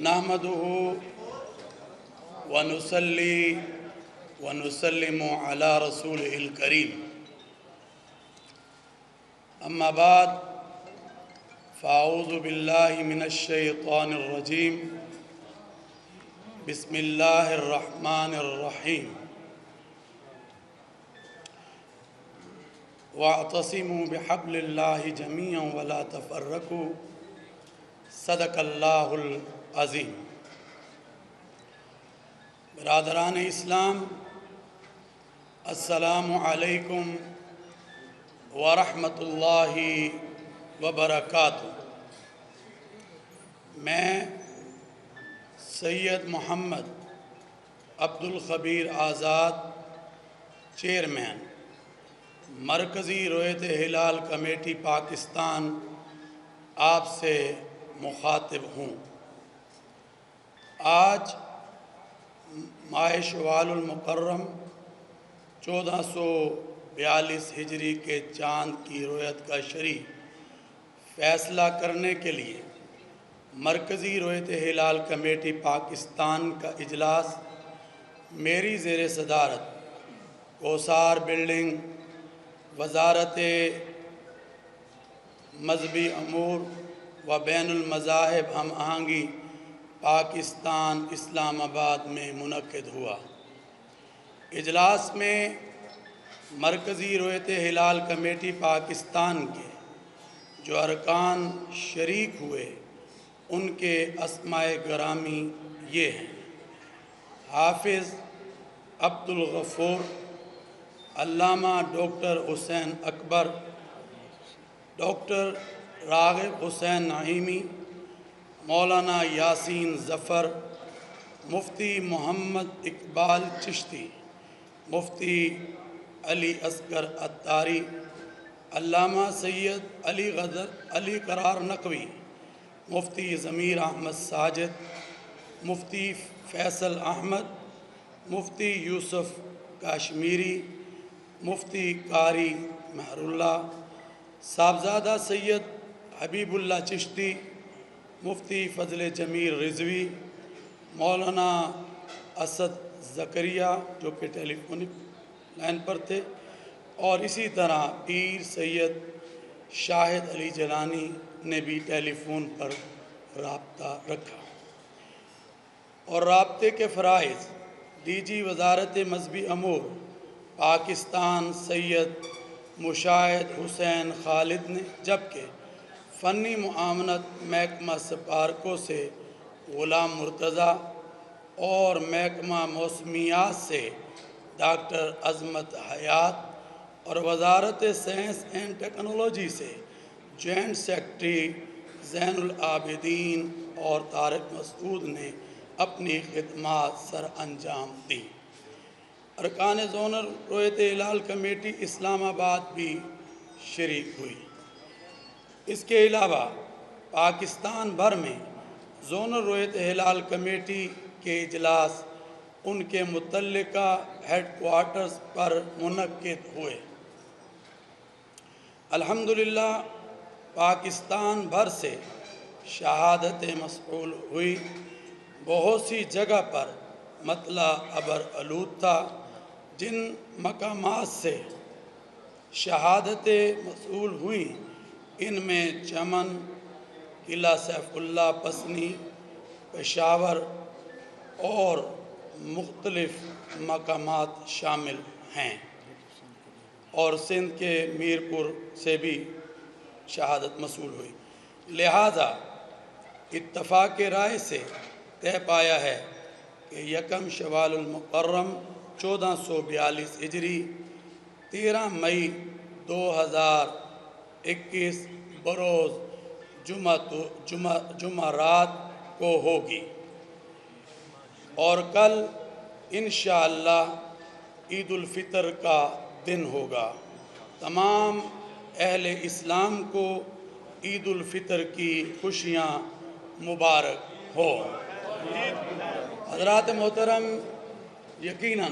نحمده ونصلي ونسلم على رسوله الكريم أما بعد فأعوذ بالله من الشيطان الرجيم بسم الله الرحمن الرحيم واعتصموا بحبل الله جميعا ولا تفرقوا صدق اللہ العظیم۔ برادران اسلام، السلام علیکم ورحمۃ اللہ وبرکاتہ۔ میں سید محمد عبدالخبیر آزاد، چیئرمین مرکزی رویت ہلال کمیٹی پاکستان، آپ سے مخاطب ہوں۔ آج ماہ شوال المکرم 1442 ہجری کے چاند کی رویت کا شریف فیصلہ کرنے کے لیے مرکزی رویت ہلال کمیٹی پاکستان کا اجلاس میری زیر صدارت کوثار بلڈنگ، وزارت مذہبی امور و بین المذاہب ہم آہنگی پاکستان اسلام آباد میں منعقد ہوا۔ اجلاس میں مرکزی رویت ہلال کمیٹی پاکستان کے جو ارکان شریک ہوئے ان کے اسماء گرامی یہ ہیں: حافظ عبدالغفور، علامہ ڈاکٹر حسین اکبر، ڈاکٹر راغب حسین نعیمی، مولانا یاسین ظفر، مفتی محمد اقبال چشتی، مفتی علی اصغر عطاری، علامہ سید علی قرار نقوی، مفتی ضمیر احمد ساجد، مفتی فیصل احمد، مفتی یوسف کاشمیری، مفتی قاری مہر اللہ، صاحبزادہ سید حبیب اللہ چشتی، مفتی فضل جمیل رضوی، مولانا اسد زکریہ جو کہ ٹیلی فونک لائن پر تھے، اور اسی طرح پیر سید شاہد علی جیلانی نے بھی ٹیلی فون پر رابطہ رکھا۔ اور رابطے کے فرائض ڈی جی وزارت مذہبی امور پاکستان سید مشاہد حسین خالد نے، جبکہ فنی معاونت محکمہ سپارکو سے غلام مرتضیٰ اور محکمہ موسمیات سے ڈاکٹر عظمت حیات اور وزارت سائنس اینڈ ٹیکنالوجی سے جوائنٹ سیکرٹری زین العابدین اور طارق مسعود نے اپنی خدمات سر انجام دیں۔ ارکان زونل رویت ہلال کمیٹی اسلام آباد بھی شریک ہوئی۔ اس کے علاوہ پاکستان بھر میں زونل رویت ہلال کمیٹی کے اجلاس ان کے متعلقہ ہیڈ کوارٹرز پر منعقد ہوئے۔ الحمدللہ پاکستان بھر سے شہادتیں موصول ہوئی۔ بہت سی جگہ پر مطلع ابر آلود تھا۔ جن مقامات سے شہادتیں موصول ہوئیں ان میں چمن، قلعہ سیف اللہ پسنی، پشاور اور مختلف مقامات شامل ہیں، اور سندھ کے میرپور سے بھی شہادت موصول ہوئی۔ لہذا اتفاق رائے سے طے پایا ہے کہ 1 شوال المکرم 1442 ہجری 13 مئی 2021 بروز جمعرات کو ہوگی، اور کل انشاءاللہ عید الفطر کا دن ہوگا۔ تمام اہل اسلام کو عید الفطر کی خوشیاں مبارک ہوں۔ حضرات محترم، یقیناً